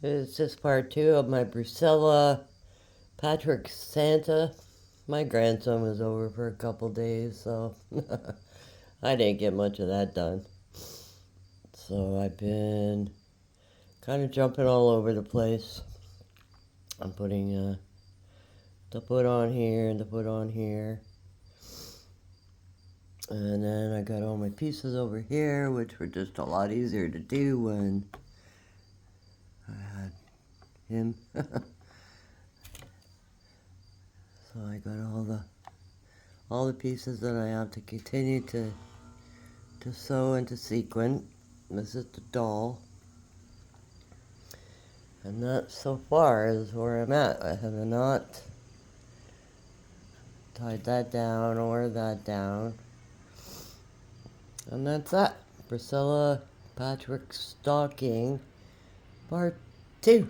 It's just part two of my Bucilla Patchwork Santa. My grandson was over for a couple days, so I didn't get much of that done. So I've been kind of jumping all over the place. I'm putting the foot on here and the foot on here. And then I got all my pieces over here, which were just a lot easier to do when I had him. So I got all the pieces that I have to continue to sew and to sequin. This is the doll. And that so far is where I'm at. I have not tied that down or that down. And that's that. Bucilla Patchwork Stocking Part 2.